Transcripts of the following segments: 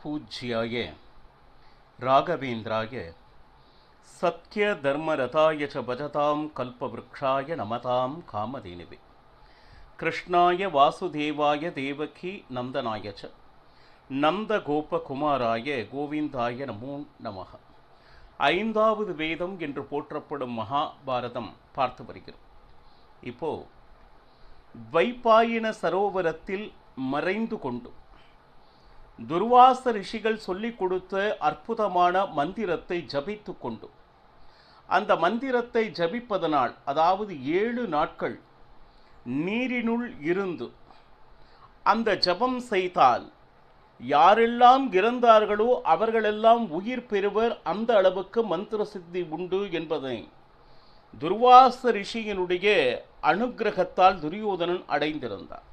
பூஜ்யாய ராகவேந்திராய சத்ய தர்மரதாய ச பஜதாம் கல்பவ்ருக்ஷாய நமதாம் காமதேனுவே கிருஷ்ணாய வாசுதேவாய தேவகி நந்தனாய ச நந்தகோபகுமாராய கோவிந்தாய நமோ நமः. ஐந்தாவது வேதம் என்று போற்றப்படும் மகாபாரதம் பார்த்து வருகிறோம். இப்போ வைபாயின சரோவரத்தில் மறைந்து கொண்டு துர்வாச ரிஷிகள் சொல்லிக் கொடுத்த அற்புதமான மந்திரத்தை ஜபித்து கொண்டு அந்த மந்திரத்தை ஜபிப்பதனால், அதாவது 7 நாட்கள் நீரினுள் இருந்து அந்த ஜபம் செய்தால் யாரெல்லாம் இறந்தார்களோ அவர்களெல்லாம் உயிர் பெறுவர், அந்த அளவுக்கு மந்திர சித்தி உண்டு என்பதை துர்வாச ரிஷியினுடைய அனுக்கிரகத்தால் துரியோதனன் அடைந்திருந்தார்.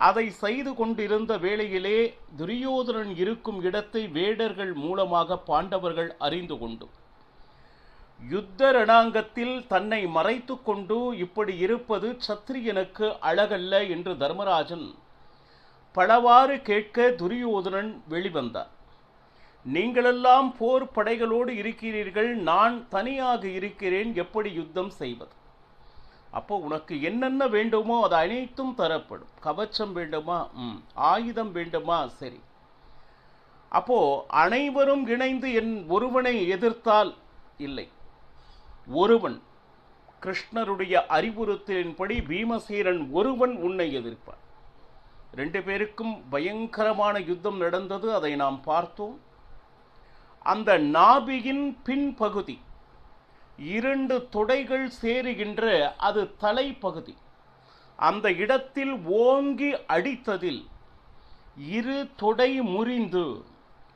அதை செய்து கொண்டிருந்த வேளையிலே துரியோதனன் இருக்கும் இடத்தை வேடர்கள் மூலமாக பாண்டவர்கள் அறிந்து கொண்டு யுத்த ரணாங்கத்தில் தன்னை மறைத்து கொண்டு இப்படி இருப்பது சத்திரியனுக்கு அழகல்ல என்று தர்மராஜன் பலவாறு கேட்க துரியோதனன் வெளிவந்தார். நீங்களெல்லாம் போர் படைகளோடு இருக்கிறீர்கள், நான் தனியாக இருக்கிறேன், எப்படி யுத்தம் செய்வது? அப்போ உனக்கு என்னென்ன வேண்டுமோ அது அனைத்தும் தரப்படும். கவச்சம் வேண்டுமா? ஆயுதம் வேண்டுமா? சரி. அப்போ அனைவரும் இணைந்து என் ஒருவனை எதிர்த்தால் இல்லை, ஒருவன் கிருஷ்ணருடைய அறிவுறுத்தலின்படி பீமசேனன் ஒருவன் உன்னை எதிர்ப்பார். 2 பேருக்கும் பயங்கரமான யுத்தம் நடந்தது, அதை நாம் பார்த்தோம். அந்த நாபியின் பின்பகுதி 2 தொடைகள் சேருகின்ற அது தலைப்பகுதி, அந்த இடத்தில் ஓங்கி அடித்ததில் 2 தொடை முறிந்து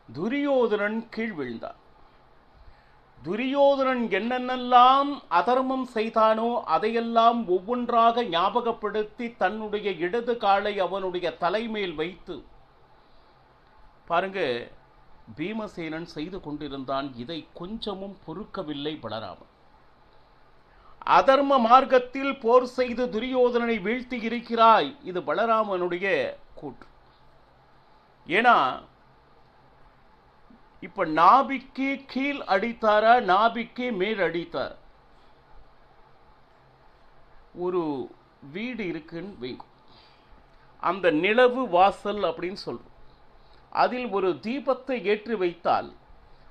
துரியோதனன் கீழ் விழுந்தார். துரியோதனன் என்னென்னலாம் அதர்மம் செய்தானோ அதையெல்லாம் ஒவ்வொன்றாக ஞாபகப்படுத்தி தன்னுடைய இடது காலை அவனுடைய தலைமேல் வைத்து பாருங்க பீமசேனன் செய்து கொண்டிருந்தான். இதை கொஞ்சமும் பொறுக்கவில்லை பலராமன். அதர்ம மார்க்கத்தில் போர் செய்து துரியோதனனை வீழ்த்தி இருக்கிறாய், இது பலராமனுடைய கூற்று. ஏன்னா இப்ப நாபிக்கு கீழ் அடித்தாரா, நாபிக்கு மேல் அடித்தார்? ஒரு வீடு இருக்குன்னு வைங்க, அந்த நிலவு வாசல் அப்படின்னு சொல்றோம். அதில் ஒரு தீபத்தை ஏற்றி வைத்தால்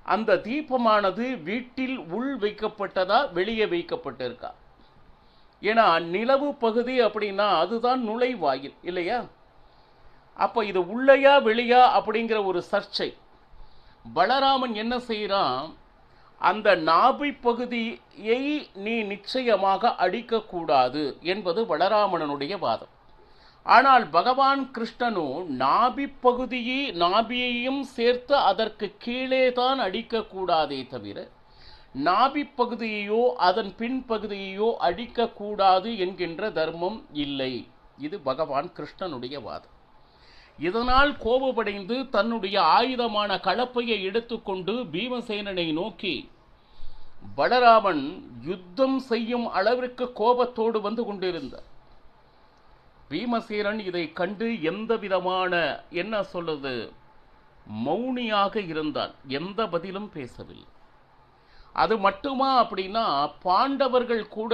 அந்த தீபமானது வீட்டில் உள் வைக்கப்பட்டதா வெளியே வைக்கப்பட்டிருக்கா? ஏன்னா நிலவு பகுதி அப்படின்னா அதுதான் நுழைவாயில் இல்லையா? அப்ப இது உள்ளையா வெளியா அப்படிங்கிற ஒரு சர்ச்சை. பலராமன் என்ன செய்யறான், அந்த நாபி பகுதியை நீ நிச்சயமாக அடிக்கக்கூடாது என்பது பலராமனுடைய வாதம். ஆனால் பகவான் கிருஷ்ணனோ நாபியையும் சேர்த்து அதற்கு கீழே தான் அடிக்கக்கூடாதே தவிர நாபி பகுதியையோ அதன் பின்பகுதியையோ அடிக்கக்கூடாது என்கின்ற தர்மம் இல்லை. இது பகவான் கிருஷ்ணனுடைய வாதம். இதனால் கோபமடைந்து தன்னுடைய ஆயுதமான கலப்பையை எடுத்துக்கொண்டு பீமசேனனை நோக்கி பலராமன் யுத்தம் செய்யும் அளவிற்கு கோபத்தோடு வந்து கொண்டிருந்தார். பீமசேனன் இதை கண்டு எந்த விதமான என்ன சொல்லுது மௌனியாக இருந்தான், எந்த பதிலும் பேசவில்லை. அது மட்டுமா அப்படின்னா பாண்டவர்கள் கூட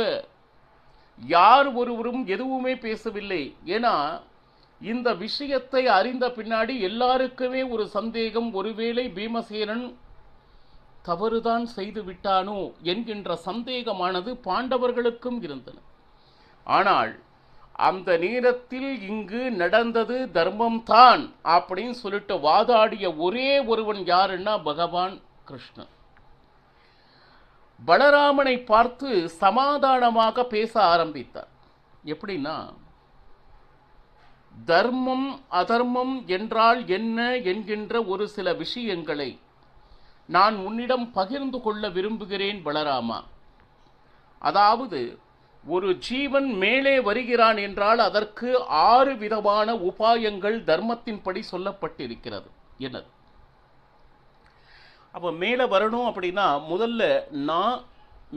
யார் ஒருவரும் எதுவுமே பேசவில்லை. ஏன்னா இந்த விஷயத்தை அறிந்த பின்னாடி எல்லாருக்குமே ஒரு சந்தேகம், ஒருவேளை பீமசேனன் தவறுதான் செய்து விட்டானோ என்கின்ற சந்தேகமானது பாண்டவர்களுக்கும் இருந்தன. ஆனால் அந்த நேரத்தில் இங்கு நடந்தது தர்மம்தான் அப்படின்னு சொல்லிட்டு வாதாடிய ஒரே ஒருவன் யாருன்னா பகவான் கிருஷ்ணன். பலராமனை பார்த்து சமாதானமாக பேச ஆரம்பித்தார். எப்படின்னா, தர்மம் அதர்மம் என்றால் என்ன என்கின்ற ஒரு சில விஷயங்களை நான் உன்னிடம் பகிர்ந்து கொள்ள விரும்புகிறேன் பலராமா. அதாவது ஒரு ஜீவன் மேலே வருகிறான் என்றால் அதற்கு 6 விதமான உபாயங்கள் தர்மத்தின்படி சொல்லப்பட்டிருக்கிறது. என்னது? அப்ப மேலே வரணும் அப்படின்னா முதல்ல நான்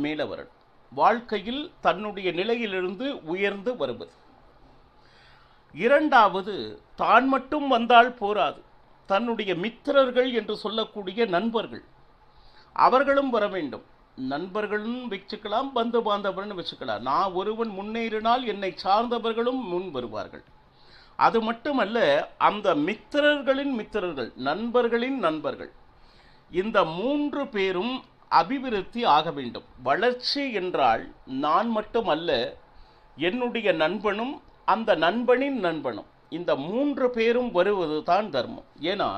மேலே வரணும், வாழ்க்கையில் தன்னுடைய நிலையிலிருந்து உயர்ந்து வருவது. இரண்டாவது, தான் மட்டும் வந்தால் போராது, தன்னுடைய மித்திரர்கள் என்று சொல்லக்கூடிய நண்பர்கள், அவர்களும் வர வேண்டும். நண்பர்களும் வச்சுக்கலாம், பந்து பாந்தவர்கள் வச்சுக்கலாம். நான் ஒருவன் முன்னேறினால் என்னை சார்ந்தவர்களும் முன் வருவார்கள். அது மட்டுமல்ல, அந்த மித்திரர்களின் மித்திரர்கள், நண்பர்களின் நண்பர்கள், இந்த 3 பேரும் அபிவிருத்தி ஆக வேண்டும். வளர்ச்சி என்றால் நான் மட்டும் அல்ல, என்னுடைய நண்பனும் அந்த நண்பனின் நண்பனும், இந்த 3 பேரும் வருவது தான் தர்மம். ஏன்னா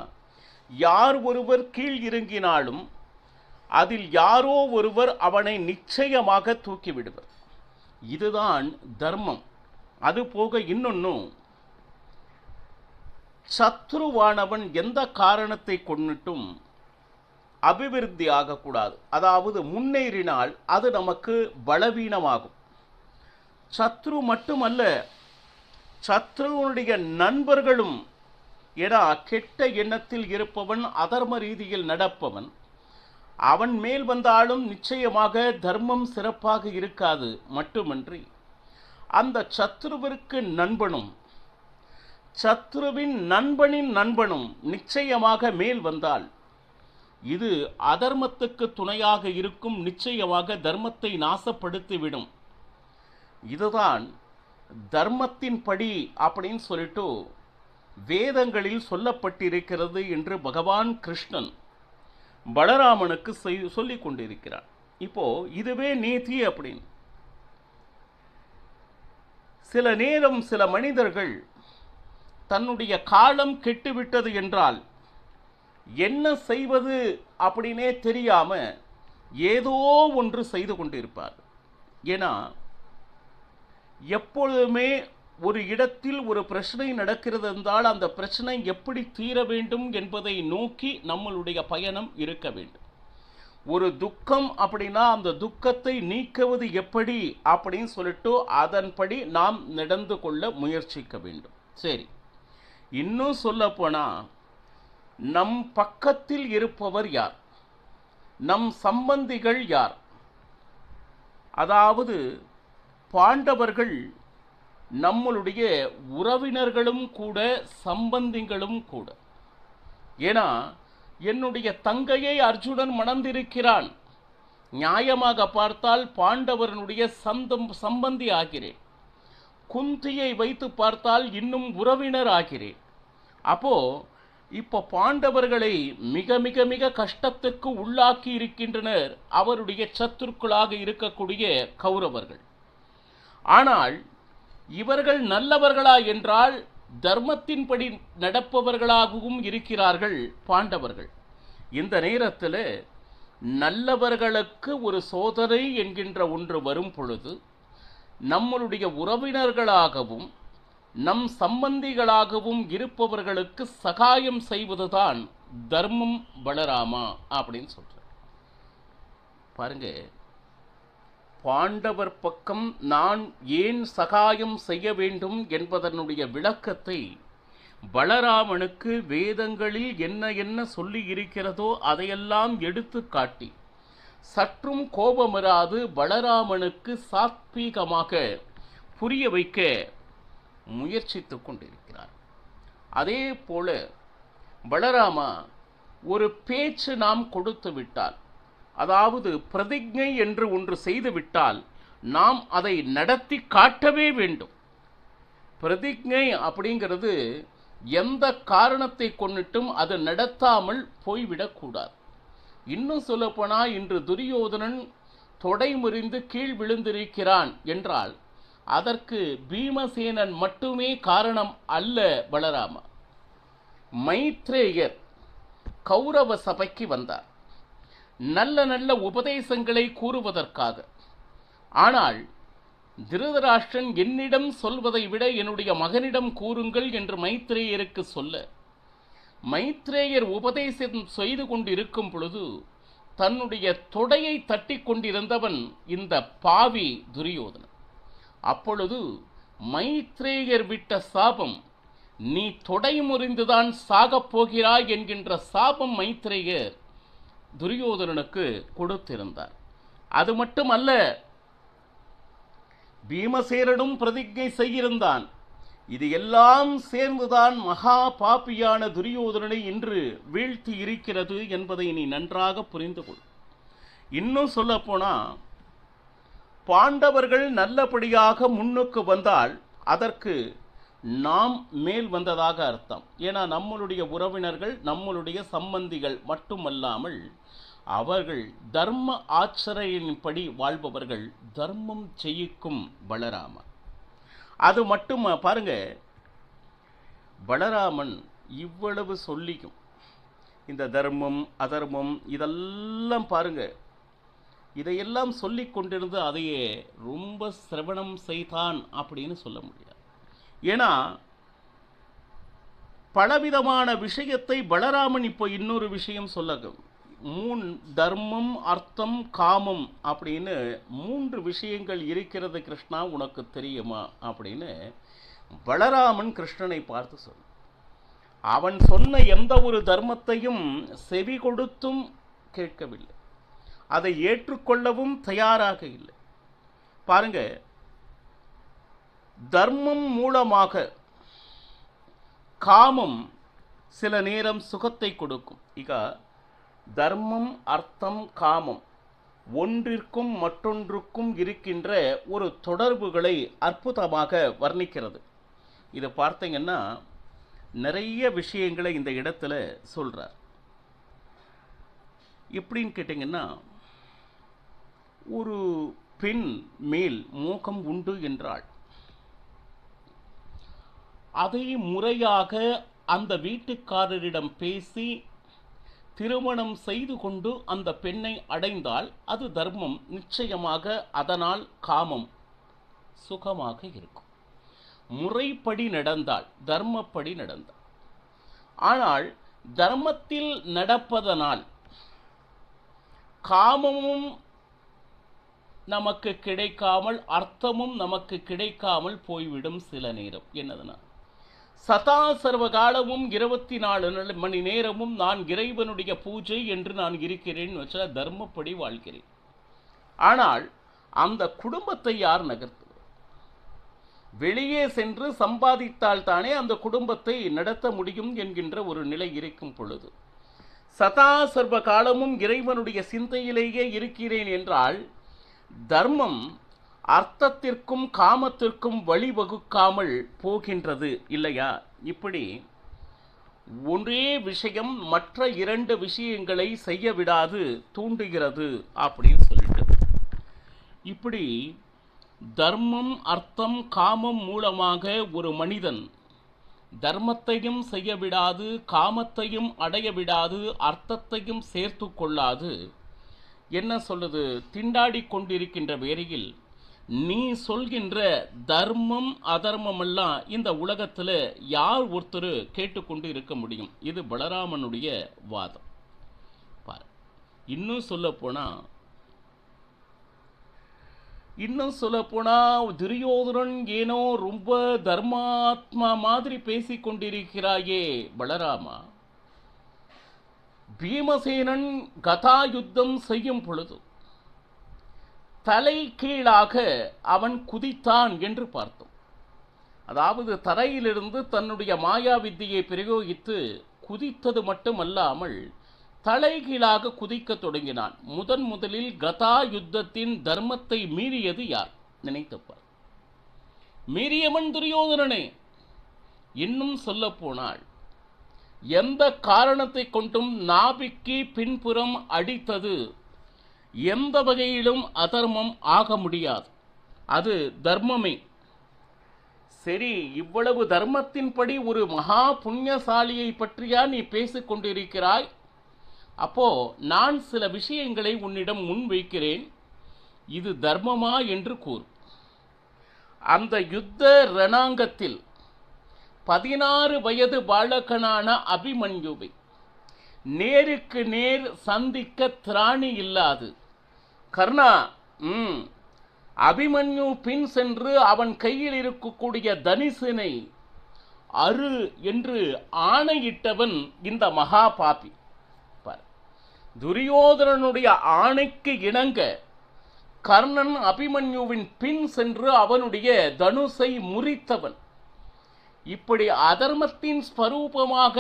யார் ஒருவர் கீழ் இறங்கினாலும் அதில் யாரோ ஒருவர் அவனை நிச்சயமாக தூக்கிவிடுவர். இதுதான் தர்மம். அது போக இன்னொன்னும், சத்ருவானவன் எந்த காரணத்தை கொண்டுட்டும் அபிவிருத்தி ஆகக்கூடாது. அதாவது முன்னேறினால் அது நமக்கு பலவீனமாகும். சத்ரு மட்டுமல்ல, சத்ருவனுடைய நண்பர்களும், ஏன்னா கெட்ட எண்ணத்தில் இருப்பவன், அதர்ம ரீதியில் நடப்பவன், அவன் மேல் வந்தாலும் நிச்சயமாக தர்மம் சிறப்பாக இருக்காது. மட்டுமன்றி அந்த சத்ருவிற்கு நண்பனும் சத்ருவின் நண்பனின் நண்பனும் நிச்சயமாக மேல் வந்தால் இது அதர்மத்துக்கு துணையாக இருக்கும், நிச்சயமாக தர்மத்தை நாசப்படுத்திவிடும். இதுதான் தர்மத்தின் படி அப்படின்னு சொல்லிட்டு வேதங்களில் சொல்லப்பட்டிருக்கிறது என்று பகவான் கிருஷ்ணன் பலராமனுக்கு சொல்லிக் கொண்டிருக்கிறார். இப்போ இதுவே நீதி அப்படின்னு. சில நேரம் சில மனிதர்கள் தன்னுடைய காலம் கெட்டுவிட்டது என்றால் என்ன செய்வது அப்படின்னே தெரியாம ஏதோ ஒன்று செய்து கொண்டிருப்பார். ஏன்னா எப்பொழுதுமே ஒரு இடத்தில் ஒரு பிரச்சனை நடக்கிறது என்றால் அந்த பிரச்சனை எப்படி தீர வேண்டும் என்பதை நோக்கி நம்மளுடைய பயணம் இருக்க வேண்டும். ஒரு துக்கம் அப்படின்னா அந்த துக்கத்தை நீக்குவது எப்படி அப்படின்னு சொல்லிட்டு அதன்படி நாம் நடந்து கொள்ள முயற்சிக்க வேண்டும். சரி, இன்னும் சொல்ல போனா, நம் பக்கத்தில் இருப்பவர் யார், நம் சம்பந்திகள் யார்? அதாவது பாண்டவர்கள் நம்மளுடைய உறவினர்களும் கூட, சம்பந்திகளும் கூட. ஏன்னா என்னுடைய தங்கையை அர்ஜுனன் மணந்திருக்கிறான், நியாயமாக பார்த்தால் பாண்டவனுடைய சம்பந்தி ஆகிறேன். குந்தியை வைத்து பார்த்தால் இன்னும் உறவினர் ஆகிறேன். அப்போ இப்போ பாண்டவர்களை மிக மிக மிக கஷ்டத்துக்கு உள்ளாக்கி இருக்கின்றனர் அவருடைய சத்துருக்களாக இருக்கக்கூடிய கௌரவர்கள். ஆனால் இவர்கள் நல்லவர்களா என்றால் தர்மத்தின்படி நடப்பவர்களாகவும் இருக்கிறார்கள் பாண்டவர்கள். இந்த நேரத்தில் நல்லவர்களுக்கு ஒரு சோதனை என்கின்ற ஒன்று வரும் பொழுது நம்மளுடைய உறவினர்களாகவும் நம் சம்பந்திகளாகவும் இருப்பவர்களுக்கு சகாயம் செய்வதுதான் தர்மம் பலராமா அப்படின்னு சொல்ற. பாருங்க, பாண்டவர் பக்கம் நான் ஏன் சகாயம் செய்ய வேண்டும் என்பதனுடைய விளக்கத்தை பலராமனுக்கு வேதங்களில் என்ன என்ன சொல்லி இருக்கிறதோ அதையெல்லாம் எடுத்து காட்டி சற்றும் கோபமிராது பலராமனுக்கு சாத்வீகமாக புரிய வைக்க முயற்சித்து கொண்டிருக்கிறார். அதே போல பலராமா ஒரு பேச்சு நாம் கொடுத்து விட்டால், அதாவது பிரதிஜை என்று ஒன்று செய்துவிட்டால் நாம் அதை நடத்தி காட்டவே வேண்டும். பிரதிஜை அப்படிங்கிறது எந்த காரணத்தை கொண்டுட்டும் அது நடத்தாமல் போய்விடக்கூடாது. இன்னும் சொல்லப்போனால் இன்று துரியோதனன் தொடை முறிந்து கீழ் விழுந்திருக்கிறான் என்றால் அதற்கு பீமசேனன் மட்டுமே காரணம் அல்ல. பலராமா மைத்ரேயர் கௌரவ சபைக்கு வந்தார் நல்ல நல்ல உபதேசங்களை கூறுவதற்காக. ஆனால் திருதராஷ்டிரன் என்னிடம் சொல்வதை விட என்னுடைய மகனிடம் கூறுங்கள் என்று மைத்ரேயருக்கு சொல்ல, மைத்ரேயர் உபதேசம் செய்து கொண்டிருக்கும் பொழுது தன்னுடைய தொடையை தட்டி கொண்டிருந்தவன் இந்த பாவி துரியோதனன். அப்பொழுது மைத்ரேயர் விட்ட சாபம், நீ தொடை முறிந்துதான் சாகப் போகிறாய் என்கின்ற சாபம் மைத்ரேயர் துரியோதனனுக்கு கொடுத்திருந்தார். அது மட்டுமல்ல, பீமசேரனும் பிரதிஜை செய்திருந்தான், இது எல்லாம் சேர்ந்துதான் மகா பாப்பியான துரியோதனனை இன்று வீழ்த்தி இருக்கிறது என்பதை நீ நன்றாக புரிந்து கொள். இன்னும் சொல்ல போனா, பாண்டவர்கள் நல்லபடியாக முன்னுக்கு வந்தால் அதற்கு நாம் மேல் வந்ததாக அர்த்தம். ஏன்னா நம்மளுடைய உறவினர்கள், நம்மளுடைய சம்பந்திகள் மட்டுமல்லாமல் அவர்கள் தர்ம ஆச்சரையின்படி வாழ்பவர்கள், தர்மம் ஜெயிக்கும் பலராமன். அது மட்டும் பாருங்க, பலராமன் இவ்வளவு சொல்லியும் இந்த தர்மம் அதர்மம் இதெல்லாம் பாருங்க, இதையெல்லாம் சொல்லி கொண்டிருந்து அதையே ரொம்ப சிரவணம் செய்தான் அப்படின்னு சொல்ல முடியாது. ஏன்னா பலவிதமான விஷயத்தை பலராமன் இப்போ இன்னொரு விஷயம் சொல்ல, தர்மம் அர்த்தம் காமம் அப்படின்னு 3 விஷயங்கள் இருக்கிறது கிருஷ்ணா, உனக்கு தெரியுமா அப்படின்னு பலராமன் கிருஷ்ணனை பார்த்து சொன்ன. அவன் சொன்ன எந்த ஒரு தர்மத்தையும் செவி கொடுத்தும் கேட்கவில்லை, அதை ஏற்றுக்கொள்ளவும் தயாராக இல்லை. பாருங்க, தர்மம் மூலமாக காமம் சில நேரம் சுகத்தை கொடுக்கும். இக தர்மம் அர்த்தம் காமம் ஒன்றிற்கும் மற்றொன்றுக்கும் இருக்கின்ற ஒரு தொடர்புகளை அற்புதமாக வர்ணிக்கிறது. இதை பார்த்தீங்கன்னா நிறைய விஷயங்களை இந்த இடத்துல சொல்றார். எப்படின்னு கேட்டிங்கன்னா, ஒரு பெண் மேல் மோகம் உண்டு என்றாள். அதை முறையாக அந்த வீட்டுக்காரரிடம் பேசி திருமணம் செய்து கொண்டு அந்த பெண்ணை அடைந்தால் அது தர்மம். நிச்சயமாக அதனால் காமம் சுகமாக இருக்கும். முறைப்படி நடந்தால், தர்மப்படி நடந்தால். ஆனால் தர்மத்தில் நடப்பதனால் காமமும் நமக்கு கிடைக்காமல் அர்த்தமும் நமக்கு கிடைக்காமல் போய்விடும் சில நேரம். என்னதுன்னா, சதா சர்வ காலமும் 24 மணி நேரமும் நான் இறைவனுடைய பூஜை என்று நான் இருக்கிறேன் வச்சா தர்மப்படி வாழ்கிறேன். ஆனால் அந்த குடும்பத்தை யார் நகர்த்துவது? வெளியே சென்று சம்பாதித்தால் தானே அந்த குடும்பத்தை நடத்த முடியும் என்கின்ற ஒரு நிலை இருக்கும் பொழுது, சதா சர்வ காலமும் இறைவனுடைய சிந்தையிலேயே இருக்கிறேன் என்றால் தர்மம் அர்த்தத்திற்கும் காமத்திற்கும் வழிவகுக்காமல் போகின்றது இல்லையா? இப்படி ஒரே விஷயம் மற்ற 2 விஷயங்களை செய்ய விடாது தூண்டுகிறது அப்படின்னு சொல்லிட்டு, இப்படி தர்மம் அர்த்தம் காமம் மூலமாக ஒரு மனிதன் தர்மத்தையும் செய்ய விடாது, காமத்தையும் அடைய விடாது, அர்த்தத்தையும் சேர்த்து கொள்ளாது என்ன சொல்லுது, திண்டாடி கொண்டிருக்கின்ற வேளையில் நீ சொல்கின்ற தர்மம் அதர்மமெல்லாம் இந்த உலகத்தில் யார் ஒருத்தர் கேட்டுக்கொண்டு இருக்க முடியும்? இது பலராமனுடைய வாதம். பாரு, இன்னும் சொல்ல போனா துரியோதனன் ஏனோ ரொம்ப தர்மாத்மா மாதிரி பேசிக்கொண்டிருக்கிறாயே பலராமா. பீமசேனன் கதா யுத்தம் செய்யும் பொழுது தலை கீழாக அவன் குதித்தான் என்று பார்த்தோம். அதாவது தரையிலிருந்து தன்னுடைய மாயா வித்தியை பிரயோகித்து குதித்தது மட்டுமல்லாமல் தலைகீழாக குதிக்க தொடங்கினான். முதலில் கதா யுத்தத்தின் தர்மத்தை மீறியது யார்? நினைத்துப்பார். மீறியவன் துரியோதனனே. இன்னும் சொல்ல போனால் எந்த காரணத்தை கொண்டும் நாபிக்கு பின்புறம் அடித்தது எந்த வகையிலும் அதர்மம் ஆக முடியாது, அது தர்மமே. சரி, இவ்வளவு தர்மத்தின்படி ஒரு மகா புண்ணியசாலியை பற்றியா நீ பேசிக் கொண்டிருக்கிறாய்? அப்போ நான் சில விஷயங்களை உன்னிடம் முன்வைக்கிறேன், இது தர்மமா என்று கூறு. அந்த யுத்த ரணாங்கத்தில் 16 வயது பாலகனான அபிமன்யுவை நேருக்கு நேர் சந்திக்க திராணி இல்லாது கர்ணா, அபிமன்யு பின் சென்று அவன் கையில் இருக்கக்கூடிய தனுசினை அரு என்று ஆணையிட்டவன் இந்த மகா பாபி. துரியோதனனுடைய ஆணைக்கு இணங்க கர்ணன் அபிமன்யுவின் பின் சென்று அவனுடைய தனுசை முறித்தவன். இப்படி அதர்மத்தின் ஸ்வரூபமாக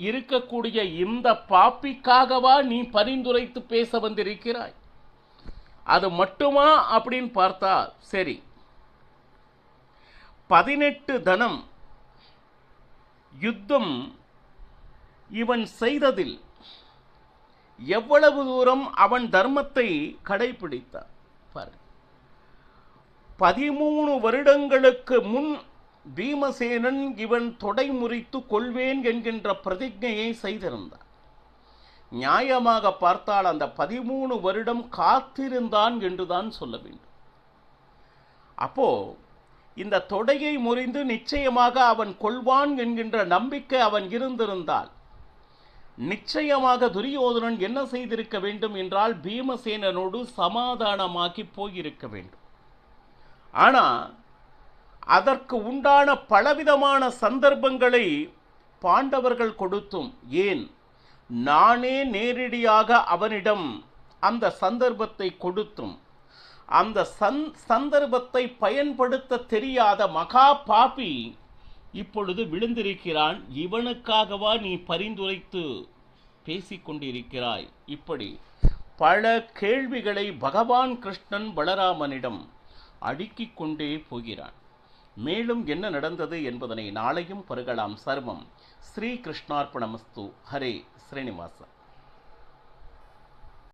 இருக்கக்கூடிய இந்த பாப்பிக்காகவா நீ பரிந்துரைத்து பேச வந்திருக்கிறாய்? அது மட்டுமா அப்படின்னு பார்த்தா சரி, 18 தனம் யுத்தம் இவன் செய்ததில் எவ்வளவு தூரம் அவன் தர்மத்தை கடைபிடித்தான் பாரு. 13 வருடங்களுக்கு முன் பீமசேனன் இவன் தொடை முறித்து கொள்வேன் என்கின்ற பிரதிஜையை செய்திருந்தான். நியாயமாக பார்த்தால் அந்த 13 வருடம் காத்திருந்தான் என்றுதான் சொல்ல வேண்டும். அப்போ இந்த தொடையை முறிந்து நிச்சயமாக அவன் கொள்வான் என்கின்ற நம்பிக்கை அவன் இருந்திருந்தால் நிச்சயமாக துரியோதனன் என்ன செய்திருக்க வேண்டும் என்றால் பீமசேனனோடு சமாதானமாக்கி போயிருக்க வேண்டும். ஆனால் அதற்கு உண்டான பலவிதமான சந்தர்ப்பங்களை பாண்டவர்கள் கொடுத்தும், ஏன் நானே நேரடியாக அவனிடம் அந்த சந்தர்ப்பத்தை கொடுத்தும் அந்த சந்தர்ப்பத்தை பயன்படுத்த தெரியாத மகா பாபி இப்பொழுது விழுந்திருக்கிறான். இவனுக்காகவா நீ பரிந்துரைத்து பேசிக்கொண்டிருக்கிறாய்? இப்படி பல கேள்விகளை பகவான் கிருஷ்ணன் பலராமனிடம் அடுக்கிக் கொண்டே போகிறான். மேலும் என்ன நடந்தது என்பதனை நாளையும் பருகலாம். சர்வம் ஸ்ரீ கிருஷ்ணார்ப்பணமஸ்து. ஹரே ஸ்ரீனிவாச.